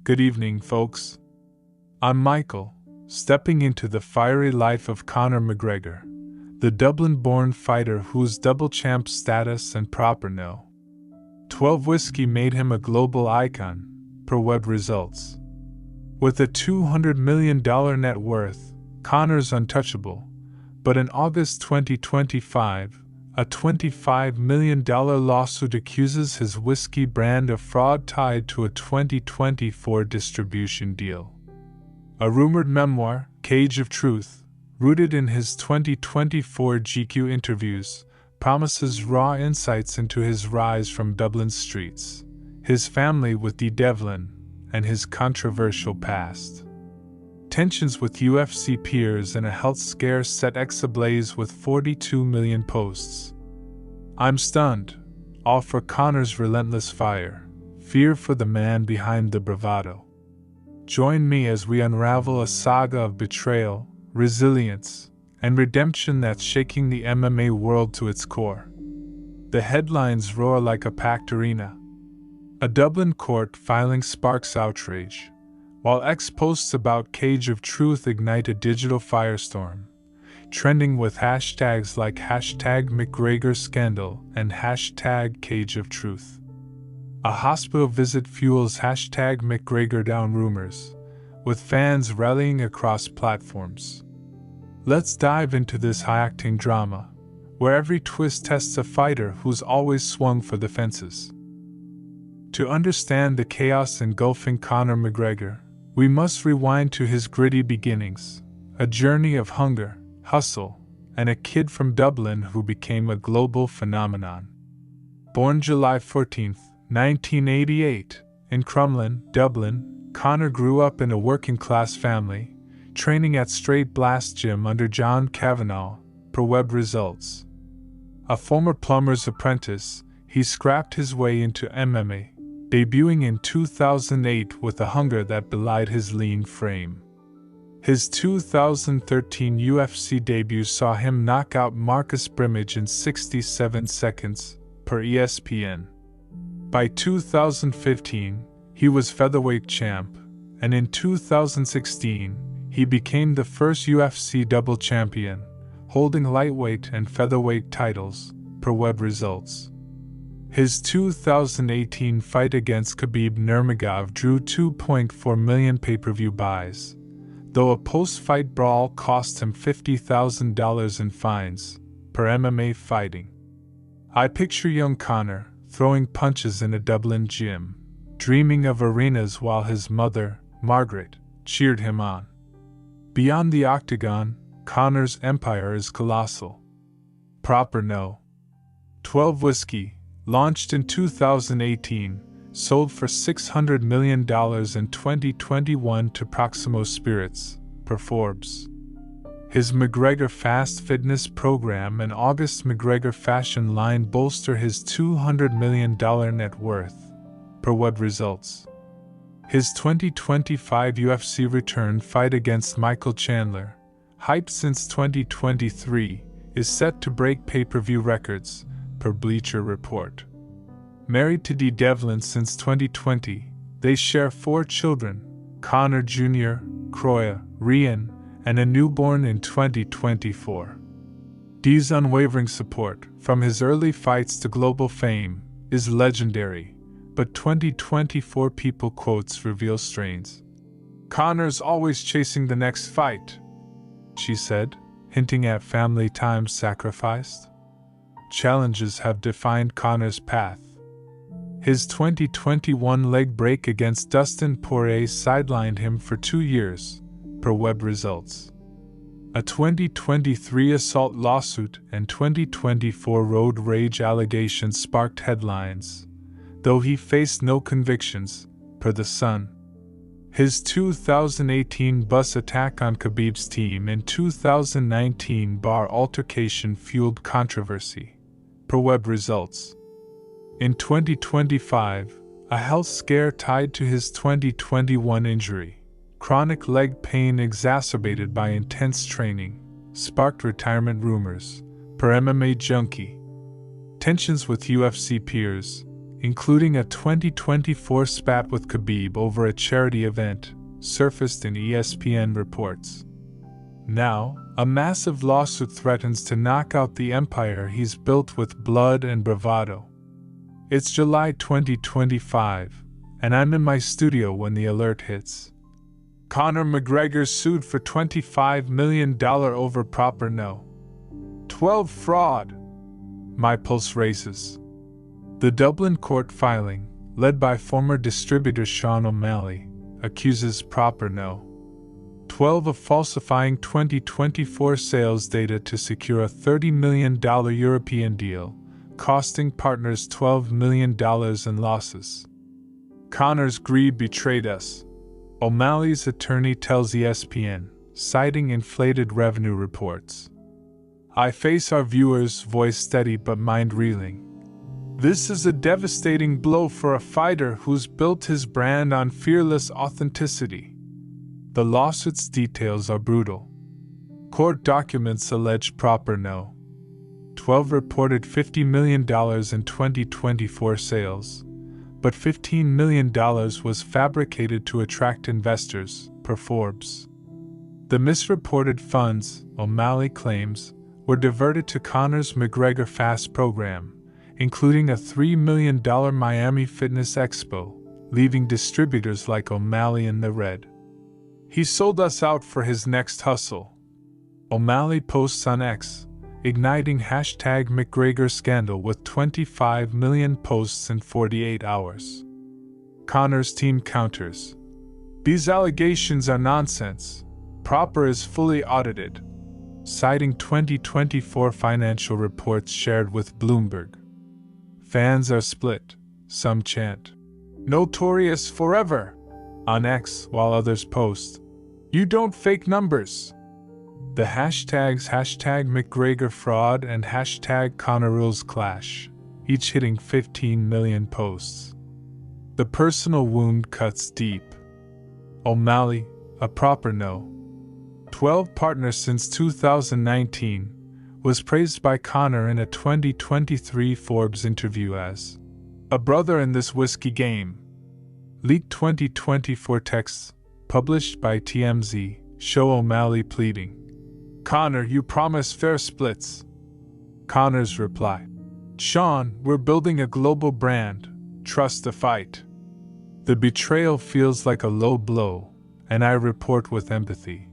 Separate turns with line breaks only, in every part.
Good evening, folks. I'm Michael, stepping into the fiery life of Conor McGregor, the Dublin-born fighter whose double champ status and proper No. 12 whiskey made him a global icon, per web results. With a $200 million net worth, Conor's untouchable, but in August 2025, a $25 million lawsuit accuses his whiskey brand of fraud tied to a 2024 distribution deal. A rumored memoir, Cage of Truth, rooted in his 2024 GQ interviews, promises raw insights into his rise from Dublin streets, his family with Devlin, and his controversial past. Tensions with UFC peers and a health scare set X ablaze with 42 million posts. I'm stunned, all for Conor's relentless fire, fear for the man behind the bravado. Join me as we unravel a saga of betrayal, resilience, and redemption that's shaking the MMA world to its core. The headlines roar like a packed arena. A Dublin court filing sparks outrage, while X posts about Cage of Truth ignite a digital firestorm, trending with hashtags like #McGregor's scandal and #Cage of Truth. A hospital visit fuels #McGregor down rumors, with fans rallying across platforms. Let's dive into this high-octane drama, where every twist tests a fighter who's always swung for the fences. To understand the chaos engulfing Conor McGregor, we must rewind to his gritty beginnings, a journey of hunger, hustle, and a kid from Dublin who became a global phenomenon. Born July 14, 1988, in Crumlin, Dublin, Conor grew up in a working-class family, training at Straight Blast Gym under John Kavanagh, per web results. A former plumber's apprentice, he scrapped his way into MMA, debuting in 2008 with a hunger that belied his lean frame. His 2013 UFC debut saw him knock out Marcus Brimage in 67 seconds, per ESPN. By 2015, he was featherweight champ, and in 2016, he became the first UFC double champion, holding lightweight and featherweight titles, per web results. His 2018 fight against Khabib Nurmagomedov drew 2.4 million pay-per-view buys, though a post-fight brawl cost him $50,000 in fines, per MMA Fighting. I picture young Conor throwing punches in a Dublin gym, dreaming of arenas while his mother, Margaret, cheered him on. Beyond the octagon, Conor's empire is colossal. Proper No. 12 whiskey, launched in 2018, sold for $600 million in 2021 to Proximo Spirits, per Forbes. His McGregor Fast Fitness program and August McGregor fashion line bolster his $200 million net worth, per web results. His 2025 UFC return fight against Michael Chandler, hyped since 2023, is set to break pay-per-view records, per Bleacher Report. Married to Devlin since 2020, they share 4 children, Conor Jr., Croya, Rian, and a newborn in 2024. Dee's unwavering support, from his early fights to global fame, is legendary, but 2024 People quotes reveal strains. "Conor's always chasing the next fight," she said, hinting at family time sacrificed. Challenges have defined Conor's path. His 2021 leg break against Dustin Poirier sidelined him for 2 years, per web results. A 2023 assault lawsuit and 2024 road rage allegations sparked headlines, though he faced no convictions, per The Sun. His 2018 bus attack on Khabib's team and 2019 bar altercation fueled controversy, per web results. In 2025, a health scare tied to his 2021 injury, chronic leg pain exacerbated by intense training, sparked retirement rumors, per MMA Junkie. Tensions with UFC peers, including a 2024 spat with Khabib over a charity event, surfaced in ESPN reports. Now, a massive lawsuit threatens to knock out the empire he's built with blood and bravado. It's July 2025, and I'm in my studio when the alert hits. Conor McGregor sued for $25 million over proper no. 12 fraud. My pulse races. The Dublin court filing, led by former distributor Sean O'Malley, accuses proper no. 12 of falsifying 2024 sales data to secure a $30 million European deal, costing partners $12 million in losses. Conor's greed betrayed us, O'Malley's attorney tells ESPN, citing inflated revenue reports. I face our viewers, voice steady but mind reeling. This is a devastating blow for a fighter who's built his brand on fearless authenticity. The lawsuit's details are brutal. Court documents allege proper no. 12 reported $50 million in 2024 sales, but $15 million was fabricated to attract investors, per Forbes. The misreported funds, O'Malley claims, were diverted to Conor's McGregor Fast program, including a $3 million Miami Fitness Expo, leaving distributors like O'Malley in the red. He sold us out for his next hustle. O'Malley posts on X, igniting #McGregor scandal with 25 million posts in 48 hours. Conor's team counters. These allegations are nonsense. Proper is fully audited, citing 2024 financial reports shared with Bloomberg. Fans are split. Some chant, "Notorious forever," on X, while others post, "You don't fake numbers." The hashtags #McGregor fraud and #Conor rules clash, each hitting 15 million posts. The personal wound cuts deep. O'Malley, a proper no. 12 partner since 2019, was praised by Conor in a 2023 Forbes interview as a brother in this whiskey game. Leaked 2024 texts, published by TMZ, show O'Malley pleading, "Conor, you promise fair splits." Conor's reply, "Sean, we're building a global brand, trust the fight." The betrayal feels like a low blow, and I report with empathy.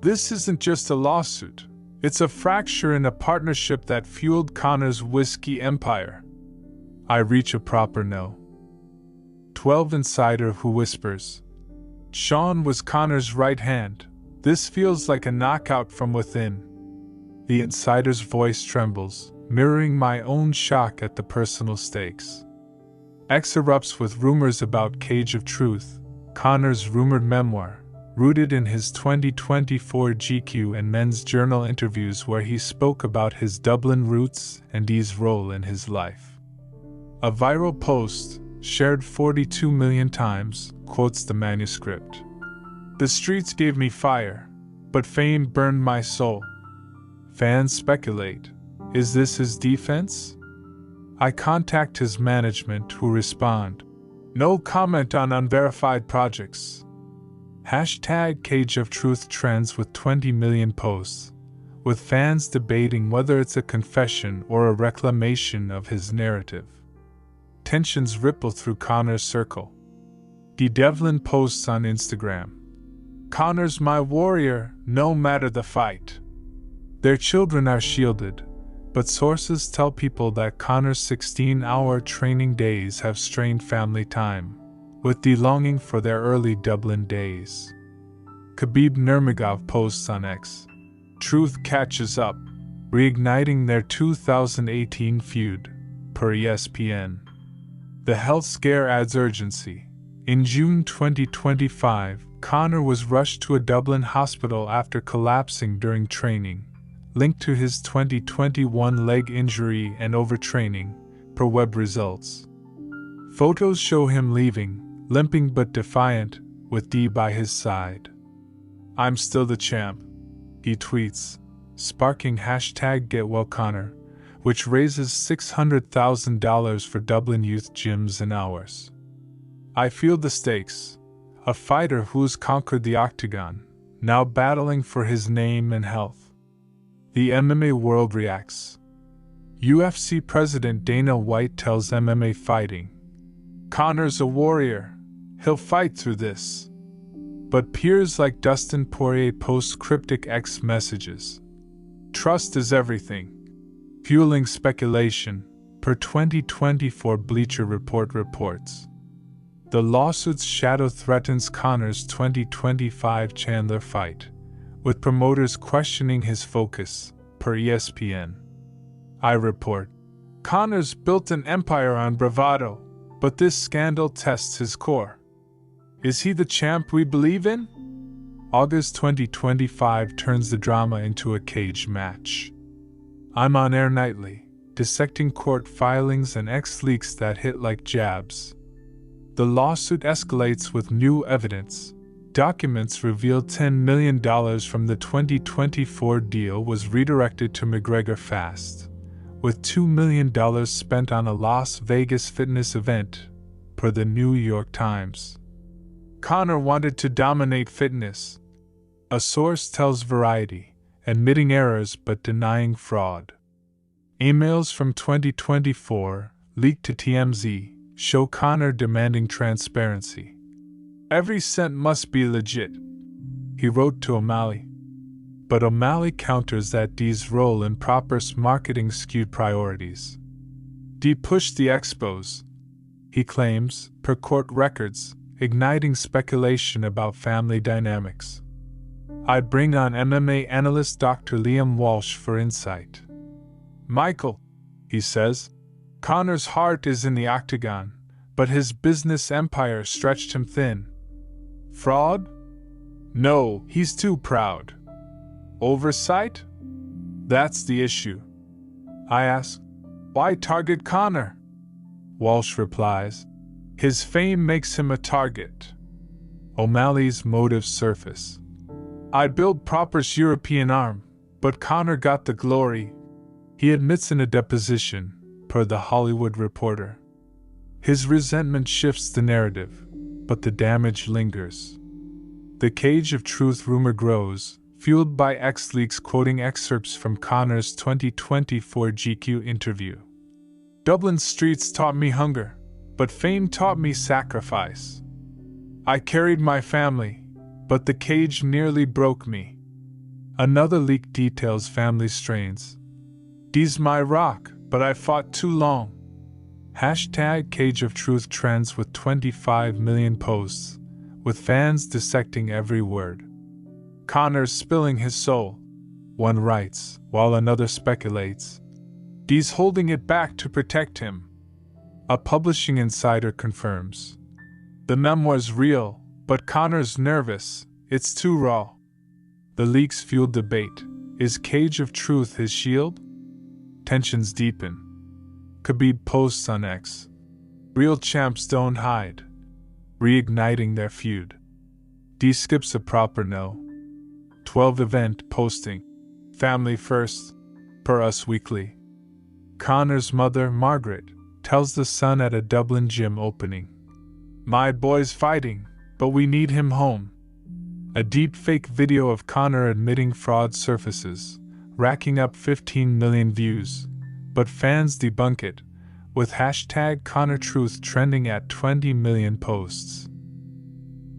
This isn't just a lawsuit, it's a fracture in a partnership that fueled Conor's whiskey empire. I reach a proper no. 12 insider who whispers, "Sean was Conor's right hand. This feels like a knockout from within." The insider's voice trembles, mirroring my own shock at the personal stakes. X erupts with rumors about Cage of Truth, Conor's rumored memoir, rooted in his 2024 GQ and Men's Journal interviews where he spoke about his Dublin roots and Dee's role in his life. A viral post, shared 42 million times, quotes the manuscript. "The streets gave me fire, but fame burned my soul." Fans speculate, is this his defense? I contact his management, who respond, "No comment on unverified projects." Cage of Truth trends with 20 million posts, with fans debating whether it's a confession or a reclamation of his narrative. Tensions ripple through Conor's circle. Devlin posts on Instagram, "Conor's my warrior, no matter the fight." Their children are shielded, but sources tell people that Conor's 16-hour training days have strained family time, with Dee longing for their early Dublin days. Khabib Nurmagomedov posts on X, "Truth catches up, reigniting their 2018 feud," per ESPN. The health scare adds urgency. In June 2025, Conor was rushed to a Dublin hospital after collapsing during training, linked to his 2021 leg injury and overtraining, per web results. Photos show him leaving, limping but defiant, with Dee by his side. "I'm still the champ," he tweets, sparking #GetWellConor, which raises $600,000 for Dublin youth gyms and hours. I feel the stakes. A fighter who's conquered the octagon, now battling for his name and health. The MMA world reacts. UFC President Dana White tells MMA Fighting, "Conor's a warrior. He'll fight through this." But peers like Dustin Poirier post cryptic X messages. Trust is everything. Fueling speculation, per 2024 Bleacher Report reports. The lawsuit's shadow threatens Conor's 2025 Chandler fight, with promoters questioning his focus, per ESPN. I report. Conor's built an empire on bravado, but this scandal tests his core. Is he the champ we believe in? August 2025 turns the drama into a cage match. I'm on air nightly, dissecting court filings and ex-leaks that hit like jabs. The lawsuit escalates with new evidence. Documents reveal $10 million from the 2024 deal was redirected to McGregor Fast, with $2 million spent on a Las Vegas fitness event, per the New York Times. Conor wanted to dominate fitness. A source tells Variety, admitting errors but denying fraud. Emails from 2024, leaked to TMZ, show Conor demanding transparency. Every cent must be legit, he wrote to O'Malley. But O'Malley counters that D's role in Proper's marketing skewed priorities. D pushed the expos, he claims, per court records, igniting speculation about family dynamics. I'd bring on MMA analyst Dr. Liam Walsh for insight. Michael, he says, Conor's heart is in the octagon, but his business empire stretched him thin. Fraud? No, he's too proud. Oversight? That's the issue. I ask, why target Conor? Walsh replies, his fame makes him a target. O'Malley's motives surface. I built Proper's European arm, but Conor got the glory, he admits in a deposition, per The Hollywood Reporter. His resentment shifts the narrative, but the damage lingers. The cage of truth rumor grows, fueled by X-Leaks quoting excerpts from Conor's 2024 GQ interview. Dublin streets taught me hunger, but fame taught me sacrifice. I carried my family, but the cage nearly broke me. Another leak details family strains. D's my rock, but I fought too long. Hashtag Cage of Truth trends with 25 million posts, with fans dissecting every word. Conor's spilling his soul, one writes, while another speculates. D's holding it back to protect him. A publishing insider confirms. The memoir's real, but Conor's nervous, it's too raw. The leaks fueled debate. Is Cage of Truth his shield? Tensions deepen. Khabib posts on X. Real champs don't hide. Reigniting their feud. D skips a proper no. 12 event posting. Family first, per Us Weekly. Conor's mother, Margaret, tells the son at a Dublin gym opening. My boy's fighting, but we need him home. A deep-fake video of Conor admitting fraud surfaces, racking up 15 million views, but fans debunk it, with hashtag ConorTruth trending at 20 million posts.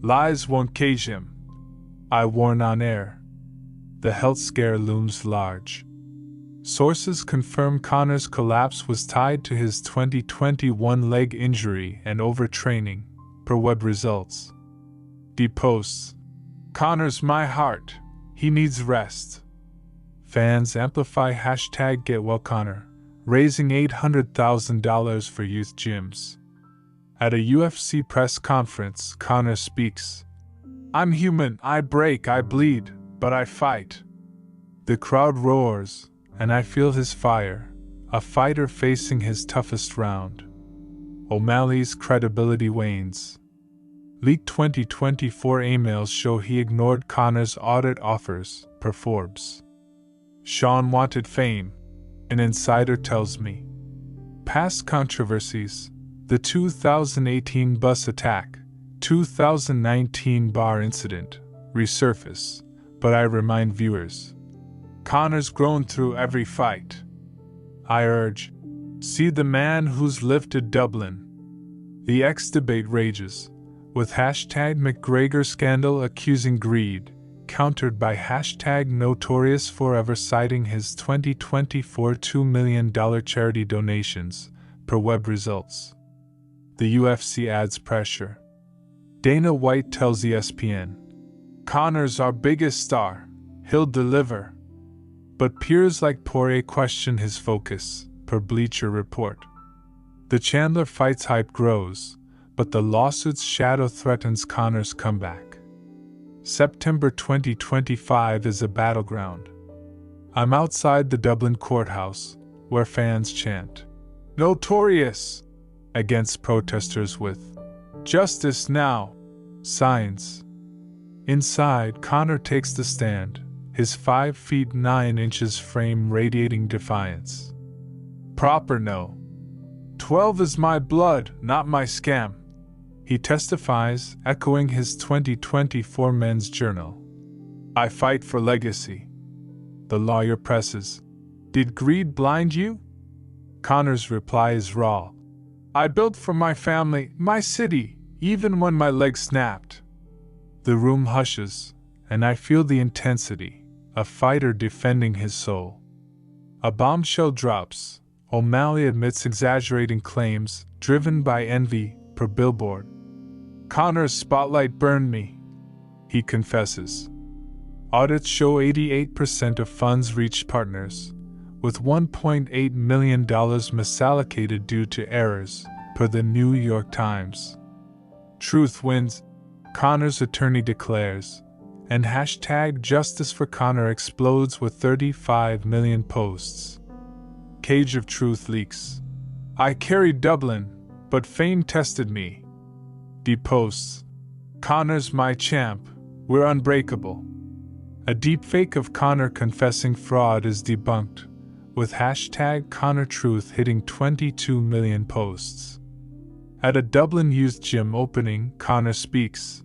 Lies won't cage him. I warn on air. The health scare looms large. Sources confirm Conor's collapse was tied to his 2021 leg injury and overtraining, per web results. D posts, Conor's my heart, he needs rest. Fans amplify hashtag GetWellConor, raising $800,000 for youth gyms. At a UFC press conference, Conor speaks. I'm human, I break, I bleed, but I fight. The crowd roars, and I feel his fire, a fighter facing his toughest round. O'Malley's credibility wanes. Leaked 2024 emails show he ignored Conor's audit offers, per Forbes. Sean wanted fame. An insider tells me. Past controversies: the 2018 bus attack, 2019 bar incident, resurface, but I remind viewers, Conor's grown through every fight. I urge, see the man who's lifted Dublin. The X debate rages, with hashtag McGregor scandal accusing greed, countered by hashtag Notorious Forever citing his 2024 $2 million charity donations, per web results. The UFC adds pressure. Dana White tells ESPN, Conor's our biggest star, he'll deliver. But peers like Poirier question his focus, per Bleacher Report. The Chandler fight's hype grows, but the lawsuit's shadow threatens Conor's comeback. September 2025 is a battleground. I'm outside the Dublin courthouse, where fans chant, Notorious! Against protesters with, Justice now! Signs. Inside, Conor takes the stand, his 5 feet 9 inches frame radiating defiance. Proper no. 12 is my blood, not my scam. He testifies, echoing his 2024 Men's Journal. I fight for legacy. The lawyer presses. Did greed blind you? Conor's reply is raw. I built for my family, my city, even when my leg snapped. The room hushes, and I feel the intensity, a fighter defending his soul. A bombshell drops. O'Malley admits exaggerating claims, driven by envy, per Billboard. Conor's spotlight burned me, he confesses. Audits show 88% of funds reached partners, with $1.8 million misallocated due to errors, per the New York Times. Truth wins, Conor's attorney declares, and hashtag Justice for Conor explodes with 35 million posts. Cage of Truth leaks. I carried Dublin, but fame tested me. Deposts. Conor's my champ, we're unbreakable. A deepfake of Conor confessing fraud is debunked, with hashtag ConorTruth hitting 22 million posts. At a Dublin youth gym opening, Conor speaks.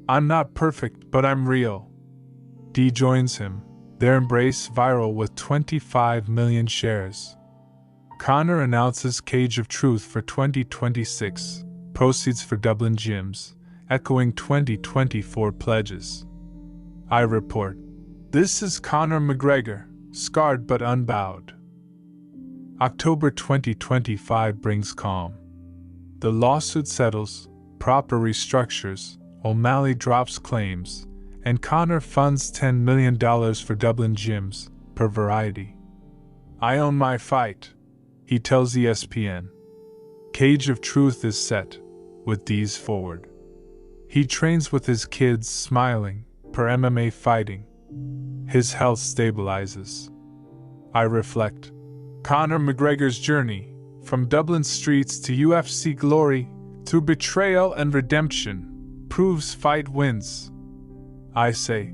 I'm not perfect, but I'm real. D joins him, their embrace viral with 25 million shares. Conor announces Cage of Truth for 2026, proceeds for Dublin gyms, echoing 2024 pledges. I report, this is Conor McGregor, scarred but unbowed. October 2025 brings calm. The lawsuit settles, proper restructures, O'Malley drops claims, and Conor funds $10 million for Dublin gyms, per Variety. I own my fight, he tells ESPN. Cage of Truth is set, with D's forward. He trains with his kids, smiling, per MMA Fighting. His health stabilizes. I reflect. Conor McGregor's journey, from Dublin streets to UFC glory, through betrayal and redemption, proves fight wins. I say,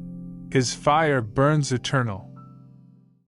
his fire burns eternal.